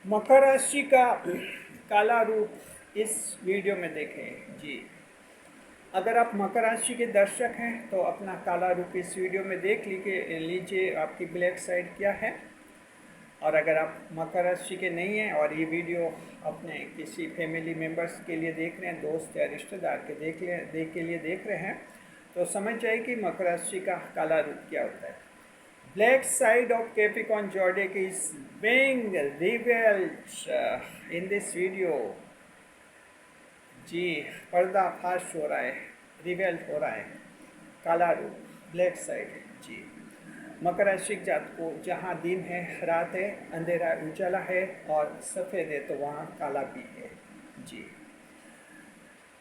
मकर राशि का काला रूप इस वीडियो में देखें जी। अगर आप मकर राशि के दर्शक हैं तो अपना काला रूप इस वीडियो में देख लीजिए आपकी ब्लैक साइड क्या है। और अगर आप मकर राशि के नहीं हैं और ये वीडियो अपने किसी फैमिली मेम्बर्स के लिए देख रहे हैं, दोस्त या रिश्तेदार के के लिए देख रहे हैं, तो समझ जाए कि मकर राशि का काला रूप क्या होता है। Black side of Capricorn zodiac is being revealed in this video। जी, पर्दाफाश हो रहा है, रिवेल हो रहा है काला रूप, ब्लैक साइड। जी, मकर राशि जात को जहाँ दिन है रात है, अंधेरा उजाला है और सफ़ेद है तो वहाँ काला भी है। जी,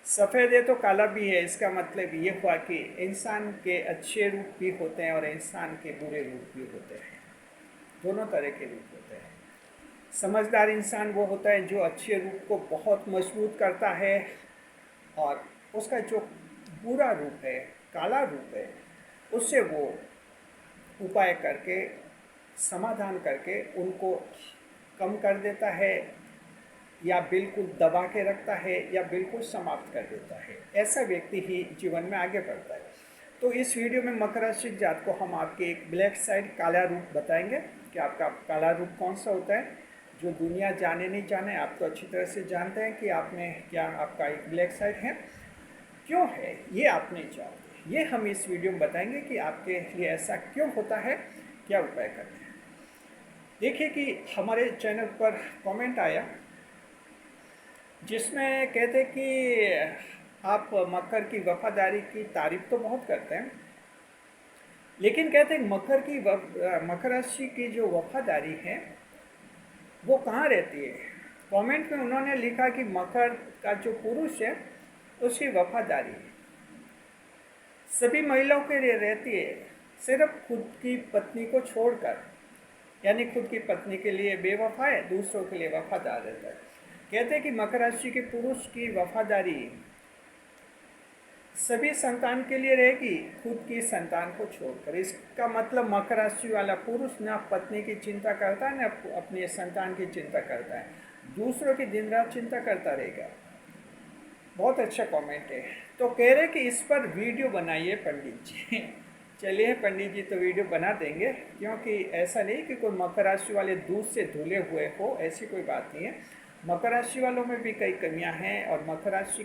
सफ़ेद है तो काला भी है, इसका मतलब ये हुआ कि इंसान के अच्छे रूप भी होते हैं और इंसान के बुरे रूप भी होते हैं। दोनों तरह के रूप होते हैं। समझदार इंसान वो होता है जो अच्छे रूप को बहुत मजबूत करता है और उसका जो बुरा रूप है, काला रूप है, उससे वो उपाय करके, समाधान करके उनको कम कर देता है या बिल्कुल दबा के रखता है या बिल्कुल समाप्त कर देता है। ऐसा व्यक्ति ही जीवन में आगे बढ़ता है। तो इस वीडियो में मकर राशि जात को हम आपके एक ब्लैक साइड काला रूप बताएंगे कि आपका काला रूप कौन सा होता है, जो दुनिया जाने नहीं जाने, आप तो अच्छी तरह से जानते हैं कि आप में क्या आपका एक ब्लैक साइड है, क्यों है ये आप नहीं जानते। ये हम इस वीडियो में बताएंगे कि आपके लिए ऐसा क्यों होता है, क्या उपाय करते हैं। देखिए कि हमारे चैनल पर कमेंट आया जिसमें कहते कि आप मकर की वफादारी की तारीफ तो बहुत करते हैं, लेकिन कहते हैं मकर राशि की जो वफादारी है वो कहाँ रहती है। कमेंट में उन्होंने लिखा कि मकर का जो पुरुष है उसकी वफादारी सभी महिलाओं के लिए रहती है, सिर्फ खुद की पत्नी को छोड़कर, यानी खुद की पत्नी के लिए बेवफा है, दूसरों के लिए वफादार रहता है। कहते हैं कि मकर राशि के पुरुष की वफादारी सभी संतान के लिए रहेगी, खुद की संतान को छोड़कर। इसका मतलब मकर राशि वाला पुरुष ना पत्नी की चिंता करता है, ना अपने संतान की चिंता करता है, दूसरों की दिन रात चिंता करता रहेगा। बहुत अच्छा कमेंट है। तो कह रहे कि इस पर वीडियो बनाइए पंडित जी। चलिए पंडित जी, तो वीडियो बना देंगे, क्योंकि ऐसा नहीं कि कोई मकर राशि वाले दूध से धुले हुए हो, ऐसी कोई बात नहीं है। मकर राशि वालों में भी कई कमियां हैं और मकर राशि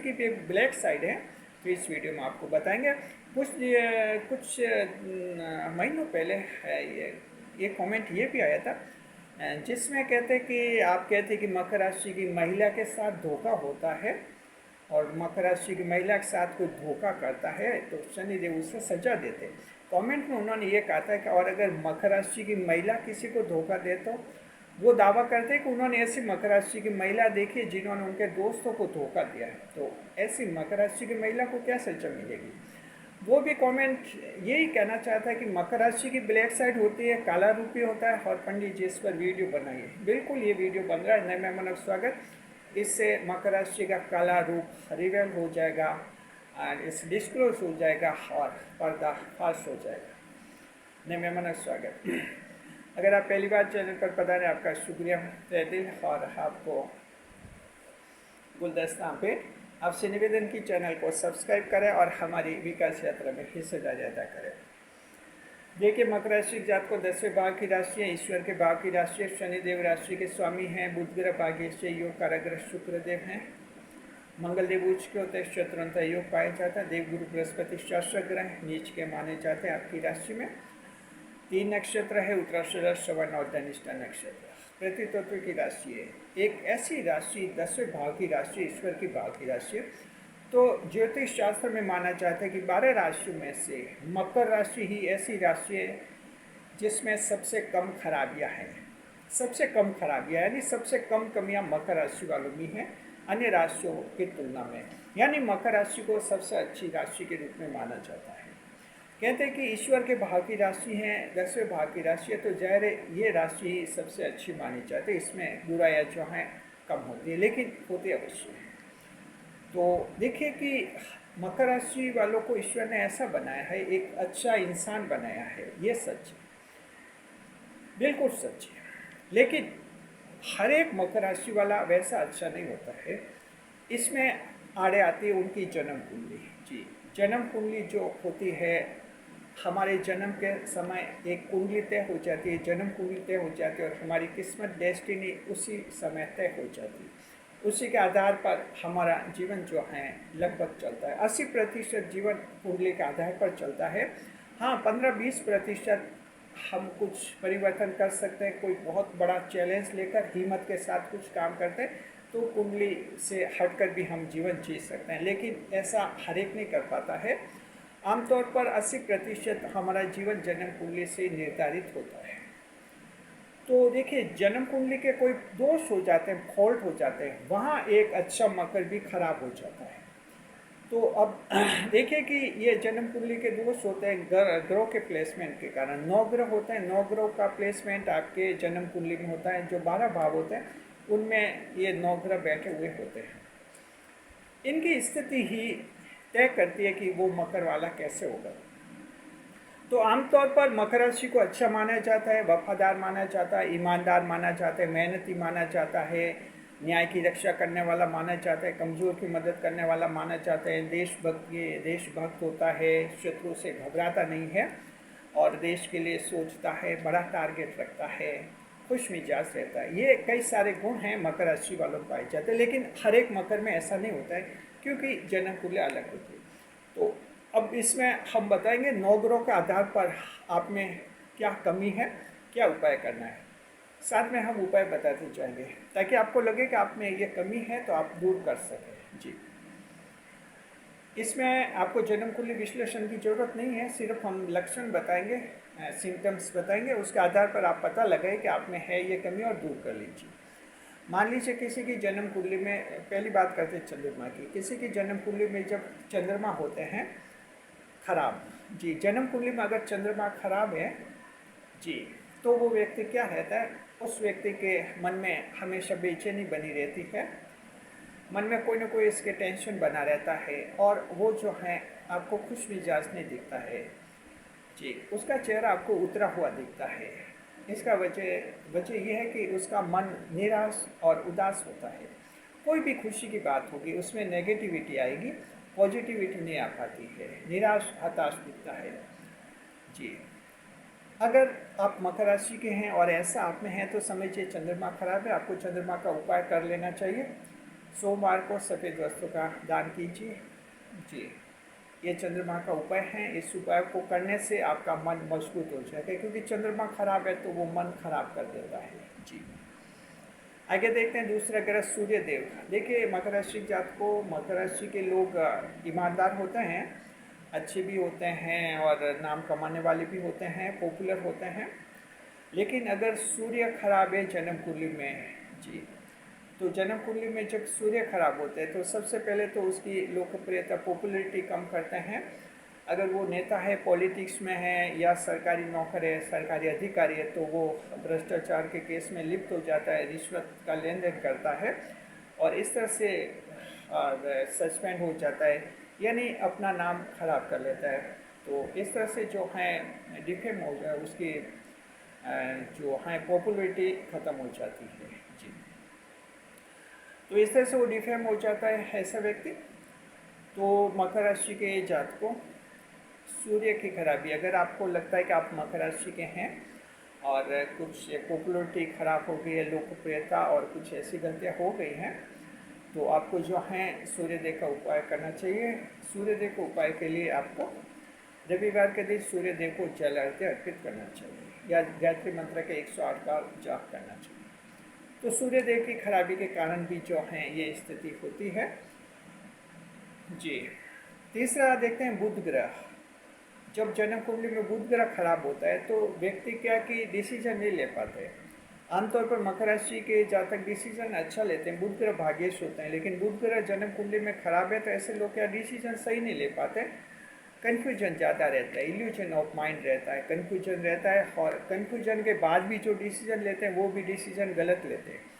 की भी एक ब्लैक साइड है, तो इस वीडियो में आपको बताएंगे। कुछ महीनों पहले ये कमेंट ये भी आया था जिसमें कहते कि आप कहते कि मकर राशि की महिला के साथ धोखा होता है और मकर राशि की महिला के साथ कोई धोखा करता है तो शनिदेव उसे सजा देते। कमेंट में उन्होंने ये कहा था कि और अगर मकर राशि की महिला किसी को धोखा दे तो वो दावा करते हैं कि उन्होंने ऐसी मकर राशि की महिला देखी है जिन्होंने उनके दोस्तों को धोखा दिया है, तो ऐसी मकर राशि की महिला को क्या सजा मिलेगी। वो भी कमेंट यही कहना चाहता है कि मकर राशि की ब्लैक साइड होती है, काला रूप भी होता है और पंडित जी इस पर वीडियो बनाइए। बिल्कुल ये वीडियो बन रहा है, नए मेहमानों का स्वागत। इससे मकर राशि का काला रूप रिवेल हो जाएगा और इस डिस्क्लोज हो जाएगा और पर्दाफाश हो जाएगा। नए मेहमानों का स्वागत। अगर आप पहली बार चैनल पर पधारे, आपका शुक्रिया तहे दिल, और आपको गुलदस्ता पे आपसे निवेदन की चैनल को सब्सक्राइब करें और हमारी विकास यात्रा में हिस्सेदारी अदा करें। देखिए मकर राशि जात को 10वें भाव की राशि है, ईश्वर के भाव की राशि है, शनिदेव राशि के स्वामी हैं, बुध ग्रह भाग्य से योग काराग्रह शुक्रदेव हैं, मंगल देव उच्च के होते हैं, शत्रुंता योग पाया जाता है, देवगुरु बृहस्पति शास्त्र ग्रह नीच के माने जाते हैं। आपकी राशि में 3 नक्षत्र है, उत्तराषाढ़, श्रवण और धनिष्ठा नक्षत्र। पृथ्वी तत्व की राशि है, एक ऐसी राशि 10वें भाव की राशि, ईश्वर की भाव की राशि है। तो ज्योतिष शास्त्र में माना जाता है कि 12 राशियों में से मकर राशि ही ऐसी राशि है जिसमें सबसे कम खराबियां हैं। सबसे कम खराबियां यानी सबसे कम कमियां मकर राशि वालों में हैं अन्य राशियों की तुलना में, यानी मकर राशि को सबसे अच्छी राशि के रूप में माना जाता है। कहते हैं कि ईश्वर के भाव की राशि है, 10वें भाव की राशि है, तो जाहिर ये राशि सबसे अच्छी मानी जाती है। इसमें बुराइयाँ जो हैं कम होती है, लेकिन होती अवश्य है। तो देखिए कि मकर राशि वालों को ईश्वर ने ऐसा बनाया है, एक अच्छा इंसान बनाया है, ये सच है, बिल्कुल सच है। लेकिन हर एक मकर राशि वाला वैसा अच्छा नहीं होता है। इसमें आड़े आती है उनकी जन्म कुंडली। जी, जन्म कुंडली जो होती है, हमारे जन्म के समय एक कुंडली तय हो जाती है, जन्म कुंडली तय हो जाती है और हमारी किस्मत, डेस्टिनी उसी समय तय हो जाती है। उसी के आधार पर हमारा जीवन जो है लगभग चलता है। 80% जीवन कुंडली के आधार पर चलता है। हाँ, 15-20% हम कुछ परिवर्तन कर सकते हैं। कोई बहुत बड़ा चैलेंज लेकर हिम्मत के साथ कुछ काम करते हैं तो कुंडली से हटकर भी हम जीवन जी सकते हैं, लेकिन ऐसा हर एक नहीं कर पाता है। आमतौर पर 80% हमारा जीवन जन्म कुंडली से निर्धारित होता है। तो देखिए, जन्म कुंडली के कोई दोष हो जाते हैं, फॉल्ट हो जाते हैं, वहाँ एक अच्छा मकर भी खराब हो जाता है। तो अब देखिए कि ये जन्म कुंडली के दोष होते हैं ग्रह के प्लेसमेंट के कारण। 9 ग्रह होते हैं, 9 ग्रहों का प्लेसमेंट आपके जन्म कुंडली में होता है। जो 12 भाव होते हैं उनमें ये 9 ग्रह बैठे हुए होते हैं। इनकी स्थिति ही तय करती है कि वो मकर वाला कैसे होगा। तो आमतौर पर मकर राशि को अच्छा माना जाता है, वफादार माना जाता है, ईमानदार माना जाता है, मेहनती माना जाता है, न्याय की रक्षा करने वाला माना जाता है, कमज़ोर की मदद करने वाला माना जाता है, देशभक्त होता है, शत्रु से घबराता नहीं है और देश के लिए सोचता है, बड़ा टारगेट रखता है, खुश मिजाज रहता है। ये कई सारे गुण हैं मकर राशि वालों को पाए जाते हैं, लेकिन हर एक मकर में ऐसा नहीं होता है क्योंकि जन्म कुंडली अलग होती है। तो अब इसमें हम बताएंगे 9 ग्रहों के आधार पर आप में क्या कमी है, क्या उपाय करना है। साथ में हम उपाय बताते जाएंगे ताकि आपको लगे कि आप में ये कमी है तो आप दूर कर सकें। जी, इसमें आपको जन्म कुंडली विश्लेषण की ज़रूरत नहीं है, सिर्फ हम लक्षण बताएंगे, सिम्टम्स बताएंगे, उसके आधार पर आप पता लगाए कि आप में है ये कमी और दूर कर लीजिए। मान लीजिए किसी की जन्म कुंडली में, पहली बात करते हैं चंद्रमा की, किसी की जन्म कुंडली में जब चंद्रमा होते हैं खराब, जी, जन्म कुंडली में अगर चंद्रमा खराब है, जी, तो वो व्यक्ति क्या रहता है, उस व्यक्ति के मन में हमेशा बेचैनी बनी रहती है, मन में कोई ना कोई इसके टेंशन बना रहता है और वो जो है आपको खुश मिजाज नहीं दिखता है। जी, उसका चेहरा आपको उतरा हुआ दिखता है। इसका वजह यह है कि उसका मन निराश और उदास होता है। कोई भी खुशी की बात होगी उसमें नेगेटिविटी आएगी, पॉजिटिविटी नहीं आ पाती है, निराश हताश दिखता है। जी, अगर आप मकर राशि के हैं और ऐसा आप में है तो समझिए चंद्रमा खराब है, आपको चंद्रमा का उपाय कर लेना चाहिए। सोमवार को सफ़ेद वस्त्रों का दान कीजिए। जी, ये चंद्रमा का उपाय है। इस उपाय को करने से आपका मन मजबूत हो जाएगा, क्योंकि चंद्रमा खराब है तो वो मन खराब कर देता है। जी, आगे देखते हैं दूसरा ग्रह सूर्य देव। देखिए, मकर राशि जात को, मकर राशि के लोग ईमानदार होते हैं, अच्छे भी होते हैं और नाम कमाने वाले भी होते हैं, पॉपुलर होते हैं। लेकिन अगर सूर्य खराब है जन्म कुंडली में, जी, तो जन्म कुंडली में जब सूर्य खराब होते हैं तो सबसे पहले तो उसकी लोकप्रियता, पॉपुलैरिटी कम करते हैं। अगर वो नेता है, पॉलिटिक्स में है या सरकारी नौकर है, सरकारी अधिकारी है, तो वो भ्रष्टाचार के केस में लिप्त हो जाता है, रिश्वत का लेन देन करता है और इस तरह से सस्पेंड हो जाता है, यानी अपना नाम खराब कर लेता है। तो इस तरह से जो है डिफेम हो जाए, उसकी जो है पॉपुलैरिटी ख़त्म हो जाती है। जी, तो इस तरह से वो डिफेम हो जाता है ऐसा व्यक्ति। तो मकर राशि के जात को सूर्य की खराबी, अगर आपको लगता है कि आप मकर राशि के हैं और कुछ पॉपुलैरिटी खराब हो गई है, लोकप्रियता और कुछ ऐसी गलतियाँ हो गई हैं, तो आपको जो है सूर्यदेव का उपाय करना चाहिए। सूर्यदेव के उपाय के लिए आपको रविवार के दिन सूर्यदेव को जल अर्घ्य अर्पित करना चाहिए या गायत्री मंत्र के 108 बार जाप करना चाहिए। तो सूर्यदेव की खराबी के कारण भी जो है ये स्थिति होती है। जी, तीसरा देखते हैं बुध ग्रह। जब जन्म कुंडली में बुध ग्रह खराब होता है तो व्यक्ति क्या कि डिसीजन नहीं ले पाते। आमतौर पर मकर राशि के जातक डिसीजन अच्छा लेते हैं, बुध ग्रह भाग्येश होते हैं, लेकिन बुध ग्रह जन्म कुंडली में खराब है तो ऐसे लोग क्या डिसीजन सही नहीं ले पाते, कन्फ्यूजन ज़्यादा रहता है, इल्यूजन ऑफ माइंड रहता है, कन्फ्यूजन रहता है और कन्फ्यूजन के बाद भी जो डिसीजन लेते हैं वो भी डिसीजन गलत लेते हैं।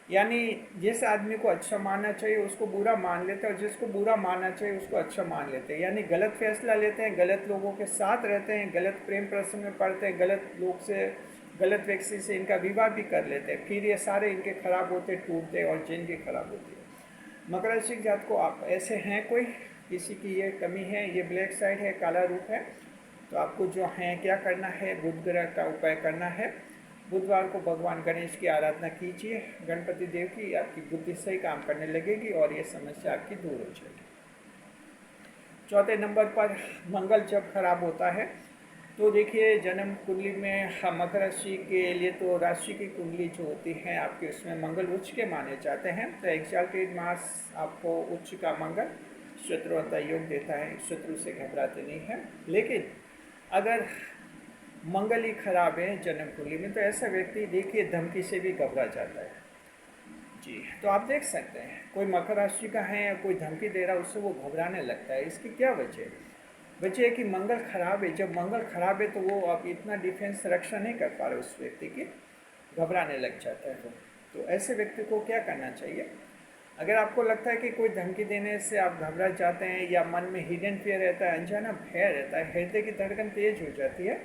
यानी जिस आदमी को अच्छा मानना चाहिए उसको बुरा मान लेते हैं और जिसको बुरा मानना चाहिए उसको अच्छा मान लेते हैं। यानी गलत फैसला लेते हैं, गलत लोगों के साथ रहते हैं, गलत प्रेम प्रसंग में पड़ते हैं, गलत लोग से गलत व्यक्ति से इनका विवाह भी कर लेते हैं, फिर ये सारे इनके खराब होते, टूटते और जिंदगी खराब होती है। मकर राशि के जात को आप ऐसे हैं, कोई किसी की ये कमी है, ये ब्लैक साइड है, काला रूप है, तो आपको जो है क्या करना है, बुध ग्रह का उपाय करना है। बुधवार को भगवान गणेश की आराधना कीजिए, गणपति देव की, आपकी बुद्धि सही काम करने लगेगी और ये समस्या आपकी दूर हो जाएगी। चौथे नंबर पर मंगल जब खराब होता है तो देखिए जन्म कुंडली में मकर राशि के लिए तो राशि की कुंडली जो होती है आपके, उसमें मंगल उच्च के माने जाते हैं। तो एग्जाल्टेड मास आपको उच्च का मंगल शत्रुता योग देता है, शत्रु से घबराते नहीं है। लेकिन अगर मंगल ही खराब है जन्म कुंडली में तो ऐसा व्यक्ति देखिए धमकी से भी घबरा जाता है जी। तो आप देख सकते हैं कोई मकर राशि का है या कोई धमकी दे रहा है, उससे वो घबराने लगता है। इसकी क्या वजह है? वजह है कि मंगल खराब है। जब मंगल खराब है तो वो आप इतना डिफेंस रक्षा नहीं कर पा रहे उस व्यक्ति की, घबराने लग जाता है। तो ऐसे व्यक्ति को क्या करना चाहिए? अगर आपको लगता है कि कोई धमकी देने से आप घबरा जाते हैं या मन में हिडन फियर रहता है, अनजाना भय रहता है, हृदय की धड़कन तेज हो जाती है,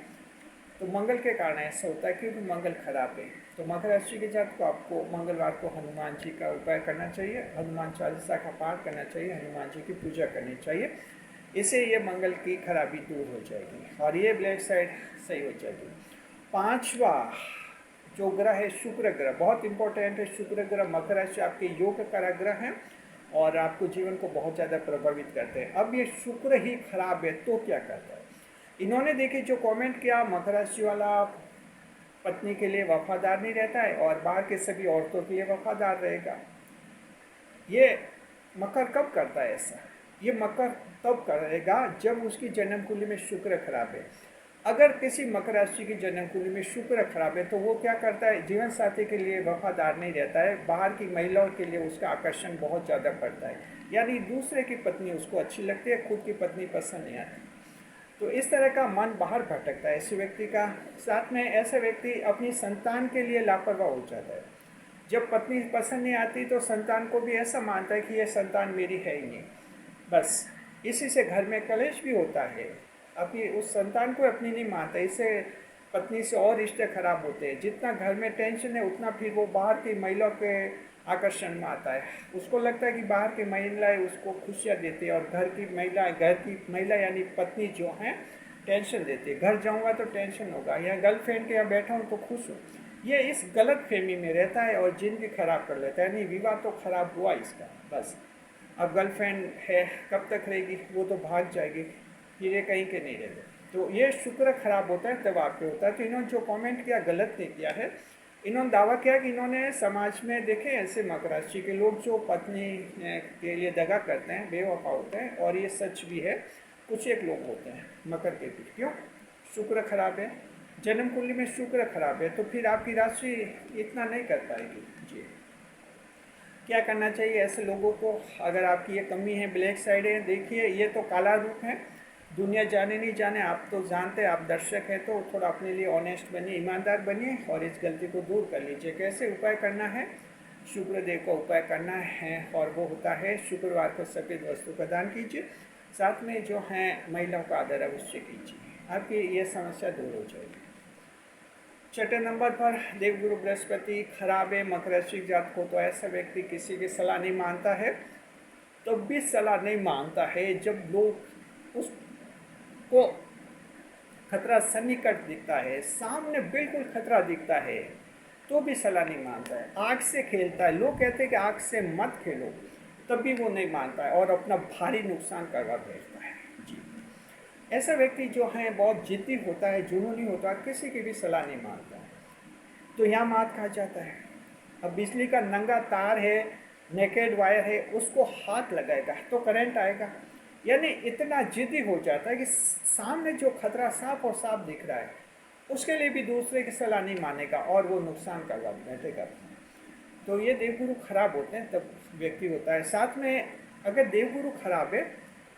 तो मंगल के कारण ऐसा होता है क्योंकि मंगल खराब है। तो मकर राशि के जात को आपको मंगलवार को हनुमान जी का उपाय करना चाहिए, हनुमान चालीसा का पाठ करना चाहिए, हनुमान जी की पूजा करनी चाहिए। इससे ये मंगल की खराबी दूर हो जाएगी और ये ब्लैक साइड सही हो जाएगी। पांचवा जो ग्रह है शुक्र ग्रह, बहुत इंपॉर्टेंट है। शुक्र ग्रह मकर राशि आपके योग का ग्रह है और आपको जीवन को बहुत ज़्यादा प्रभावित करते हैं। अब ये शुक्र ही खराब है तो क्या करता है? इन्होंने देखिए जो कमेंट किया, मकर राशि वाला पत्नी के लिए वफादार नहीं रहता है और बाहर के सभी औरतों के लिए वफादार रहेगा। ये मकर कब करता है ऐसा? ये मकर तब करेगा जब उसकी जन्म कुंडली में शुक्र खराब है। अगर किसी मकर राशि की जन्म कुंडली में शुक्र खराब है तो वो क्या करता है, जीवन साथी के लिए वफादार नहीं रहता है, बाहर की महिलाओं के लिए उसका आकर्षण बहुत ज़्यादा बढ़ता है, यानी दूसरे की पत्नी उसको अच्छी लगती है, खुद की पत्नी पसंद नहीं आती। तो इस तरह का मन बाहर भटकता है ऐसे व्यक्ति का। साथ में ऐसा व्यक्ति अपनी संतान के लिए लापरवाह हो जाता है। जब पत्नी पसंद नहीं आती तो संतान को भी ऐसा मानता है कि यह संतान मेरी है ही नहीं, बस इसी से घर में कलेश भी होता है। अपनी उस संतान को अपनी नहीं मानता, इससे पत्नी से और रिश्ते खराब होते हैं। जितना घर में टेंशन है उतना फिर वो बाहर की महिलाओं के आकर्षण में आता है। उसको लगता है कि बाहर की महिलाएं उसको खुशियाँ देती है और घर की महिला यानी पत्नी जो हैं टेंशन देती है। घर जाऊंगा तो टेंशन होगा, यहाँ गर्लफ्रेंड के यहाँ बैठा हूँ तो खुश हूँ। ये इस गलत फहमी में रहता है और जिंदगी खराब कर लेता है। यानी विवाह तो खराब हुआ इसका, बस अब गर्लफ्रेंड है कब तक रहेगी, वो तो भाग जाएगी, फिर ये कहीं के नहीं रहेगा। तो ये शुक्र खराब होता है तब आपके होता है। तो इन्होंने जो कमेंट किया गलत नहीं किया है। इन्होंने दावा किया कि इन्होंने समाज में देखे ऐसे मकर राशि के लोग जो पत्नी के लिए दगा करते हैं, बेवफा होते हैं, और ये सच भी है। कुछ एक लोग होते हैं मकर के भी। क्यों? शुक्र खराब है, जन्म कुंडली में शुक्र खराब है, तो फिर आपकी राशि इतना नहीं कर पाएगी जी। क्या करना चाहिए ऐसे लोगों को? अगर आपकी ये कमी है, ब्लैक साइड है, देखिए ये तो काला रूप है, दुनिया जाने नहीं जाने, आप तो जानते हैं, आप दर्शक हैं, तो थोड़ा अपने लिए ऑनेस्ट बनिए, ईमानदार बनिए और इस गलती को दूर कर लीजिए। कैसे उपाय करना है? शुक्रदेव का उपाय करना है और वो होता है शुक्रवार को सफ़ेद वस्तु का दान कीजिए, साथ में जो है महिलाओं का आदर अवश्य कीजिए, आपकी ये समस्या दूर हो जाएगी। छठे नंबर पर देवगुरु बृहस्पति खराब है मकर राशि जात को, तो ऐसा व्यक्ति किसी की सलाह नहीं मानता है। तो भी सलाह नहीं मानता है जब लोग उसको खतरा सन्निकट दिखता है, सामने बिल्कुल खतरा दिखता है, तो भी सलाह नहीं मानता है। आग से खेलता है, लोग कहते हैं कि आग से मत खेलो, तब भी वो नहीं मानता है और अपना भारी नुकसान करवा भेजता है जी। ऐसा व्यक्ति जो है बहुत जिद्दी होता है, जुनूनी होता है, किसी की भी सलाह नहीं मानता है। तो यहाँ मात खा जाता है। अब बिजली का नंगा तार है, नेकेड वायर है, उसको हाथ लगाएगा तो करंट आएगा। यानी इतना जिद्दी हो जाता है कि सामने जो खतरा साफ और साफ दिख रहा है उसके लिए भी दूसरे की सलाह नहीं मानेगा और वो नुकसान करवा बैठेगा। तो ये देवगुरु खराब होते हैं तब व्यक्ति होता है। साथ में अगर देवगुरु खराब है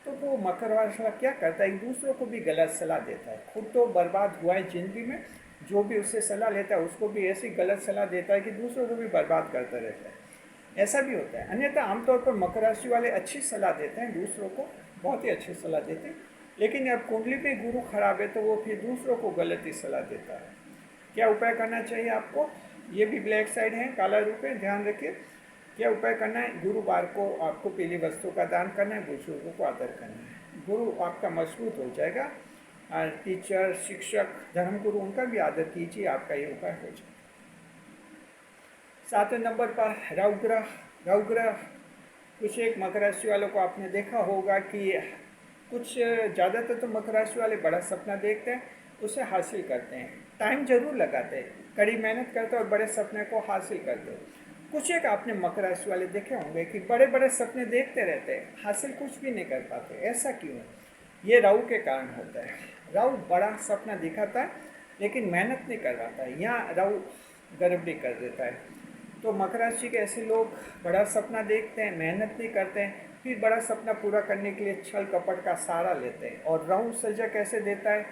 तो वो मकर वाला क्या करता है, एक दूसरों को भी गलत सलाह देता है। खुद तो बर्बाद हुआ है जिंदगी में, जो भी उससे सलाह लेता है उसको भी ऐसी गलत सलाह देता है कि दूसरों को भी बर्बाद करता रहता है। ऐसा भी होता है। अन्यथा आमतौर पर मकर राशि वाले अच्छी सलाह देते हैं दूसरों को, बहुत ही अच्छी सलाह देते हैं, लेकिन अब कुंडली में गुरु खराब है तो वो फिर दूसरों को गलत ही सलाह देता है। क्या उपाय करना चाहिए आपको? ये भी ब्लैक साइड है, काला रूप है, ध्यान रखिए। क्या उपाय करना है? गुरुवार को आपको पीली वस्तु का दान करना है, बुजुर्गों को आदर करना है, गुरु आपका मजबूत हो जाएगा। और टीचर, शिक्षक, धर्मगुरु, उनका भी आदर कीजिए, आपका ये उपाय हो जाएगा। 7वें नंबर पर राहुग्रह। राहुग्रह कुछ एक मकर राशि वालों को आपने देखा होगा कि कुछ ज़्यादातर तो मकर राशि वाले बड़ा सपना देखते हैं, उसे हासिल करते हैं, टाइम जरूर लगाते हैं, कड़ी मेहनत करते हैं और बड़े सपने को हासिल करते हैं। कुछ एक आपने मकर राशि वाले देखे होंगे कि बड़े बड़े सपने देखते रहते हैं, हासिल कुछ भी नहीं कर पाते। ऐसा क्यों है? ये राहु के कारण होता है। राहु बड़ा सपना दिखाता है लेकिन मेहनत नहीं करवाता है, यहाँ राहु गड़बड़ी कर देता है। तो मकर राशि के ऐसे लोग बड़ा सपना देखते हैं, मेहनत नहीं करते हैं, फिर बड़ा सपना पूरा करने के लिए छल कपट का सहारा लेते हैं। और राहु सजा कैसे देता है?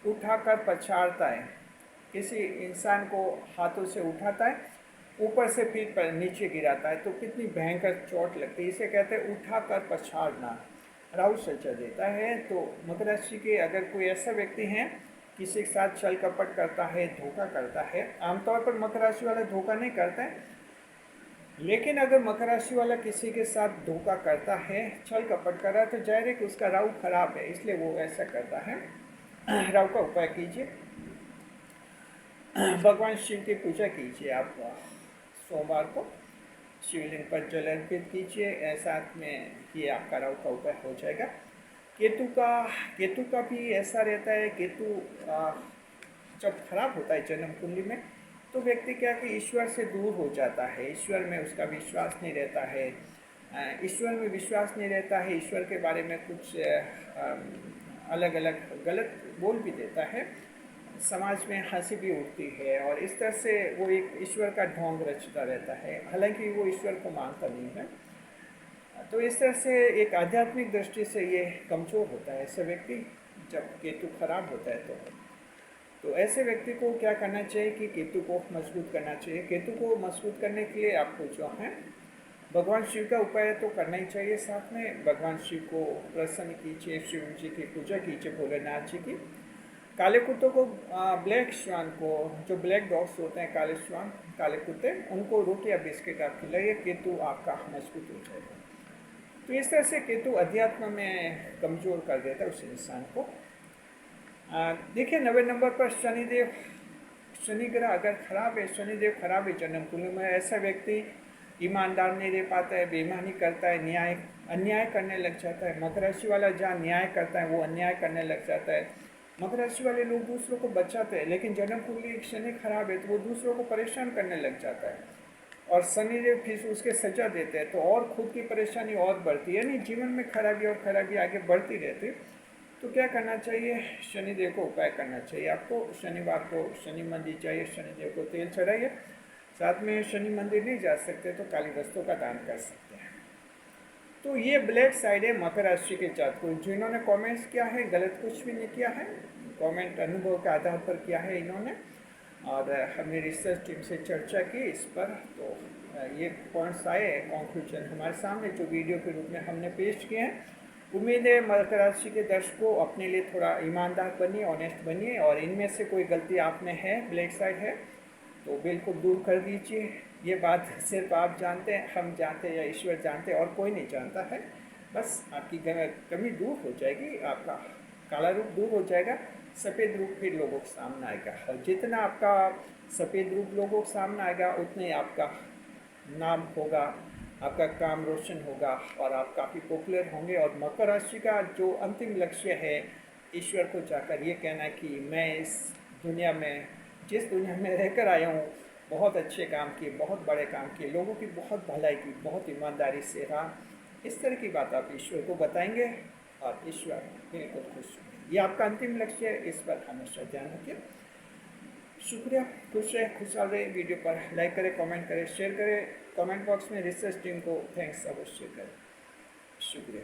उठाकर पछाड़ता है, किसी इंसान को हाथों से उठाता है, ऊपर से फिर पर नीचे गिराता है, तो कितनी भयंकर चोट लगती है। इसे कहते हैं उठाकर पछाड़ना, राहु सजा देता है। तो मकर राशि के अगर कोई ऐसा व्यक्ति है किसी के साथ छल कपट करता है, धोखा करता है, आमतौर पर मकर राशि वाला धोखा नहीं करता है, लेकिन अगर मकर राशि वाला किसी के साथ धोखा करता है, छल कपट कर रहा है, तो जाहिर है कि उसका राहु खराब है, इसलिए वो ऐसा करता है। राहु का उपाय कीजिए, भगवान शिव की पूजा कीजिए। आप सोमवार को शिवलिंग पर जल अर्पित कीजिए, साथ में कि आपका राहु का उपाय हो जाएगा। केतु का भी ऐसा रहता है, केतु जब खराब होता है जन्म कुंडली में, तो व्यक्ति क्या कि ईश्वर से दूर हो जाता है, ईश्वर में उसका विश्वास नहीं रहता है, ईश्वर में विश्वास नहीं रहता है, ईश्वर के बारे में कुछ अलग अलग गलत बोल भी देता है, समाज में हंसी भी उठती है, और इस तरह से वो एक ईश्वर का ढोंग रचता रहता है, हालांकि वो ईश्वर को मानता नहीं है। तो इस तरह से एक आध्यात्मिक दृष्टि से ये कमज़ोर होता है ऐसे व्यक्ति, जब केतु खराब होता है तो ऐसे व्यक्ति को क्या करना चाहिए कि केतु को मजबूत करना चाहिए। केतु को मजबूत करने के लिए आपको जो है भगवान शिव का उपाय तो करना ही चाहिए, साथ में भगवान शिव को प्रसन्न कीजिए, शिव जी की पूजा कीजिए, भोलेनाथ जी की। काले कुत्तों को, ब्लैक श्वान को, जो ब्लैक डॉग्स होते हैं, काले श्वान, काले कुत्ते, उनको रोटी या बिस्किट आप खिलाइए, केतु आपका मजबूत हो जाएगा। तो इस तरह से केतु अध्यात्म में कमज़ोर कर देता है उस इंसान को। देखिए 90 नंबर पर शनिदेव, शनि ग्रह अगर खराब है, शनिदेव खराब है जन्म कुंडली में, ऐसा व्यक्ति ईमानदार नहीं रह पाता है, बेईमानी करता है, अन्याय करने लग जाता है। मकर राशि वाला जहाँ न्याय करता है वो अन्याय करने लग जाता है। मकर राशि वाले लोग दूसरों को बचाते हैं, लेकिन जन्म कुंडली शनि खराब है तो वो दूसरों को परेशान करने लग जाता है, और शनिदेव फिर उसके सजा देते हैं, तो और खुद की परेशानी और बढ़ती है, यानी जीवन में खराबी और खराबी आगे बढ़ती रहती है। तो क्या करना चाहिए? शनिदेव को उपाय करना चाहिए आपको। शनिवार को शनि मंदिर जाइए, शनिदेव को तेल चढ़ाइए, साथ में शनि मंदिर नहीं जा सकते तो काली वस्तु का दान कर सकते हैं। तो ये ब्लैक साइड है मकर राशि के जातकों। जिन्होंने कमेंट्स किया है, गलत कुछ भी नहीं किया है, कमेंट अनुभव के आधार पर किया है इन्होंने, और हमने रिसर्च टीम से चर्चा की इस पर, तो ये पॉइंट्स आए, कंक्लूजन हमारे सामने जो वीडियो के रूप में हमने पेश किए हैं। उम्मीद है मकर राशि के दर्शकों अपने लिए थोड़ा ईमानदार बनिए, ऑनेस्ट बनिए, और इनमें से कोई गलती आप में है, ब्लैक साइड है, तो बिल्कुल दूर कर दीजिए। ये बात सिर्फ आप जानते हैं, हम जानते हैं, या ईश्वर जानते हैं, और कोई नहीं जानता है। बस आपकी कमी दूर हो जाएगी, आपका काला रूप दूर हो जाएगा, सफ़ेद रूप फिर लोगों के सामने आएगा, और जितना आपका सफ़ेद रूप लोगों के सामने आएगा उतने ही आपका नाम होगा, आपका काम रोशन होगा, और आप काफ़ी पॉपुलर होंगे। और मकर राशि का जो अंतिम लक्ष्य है, ईश्वर को जाकर ये कहना है कि मैं इस दुनिया में, जिस दुनिया में रहकर आया हूँ, बहुत अच्छे काम किए, बहुत बड़े काम किए, लोगों की बहुत भलाई की, बहुत ईमानदारी से रहा, इस तरह की बात आप ईश्वर को बताएंगे और ईश्वर बिल्कुल खुश होंगे। ये आपका अंतिम लक्ष्य है, इस पर हमेशा ध्यान रखिए। शुक्रिया, खुश रहे, खुशहाल रहे। वीडियो पर लाइक करें, कमेंट करें, शेयर करें, कमेंट बॉक्स में रिसर्च टीम को थैंक्स अवश्य करें। शुक्रिया।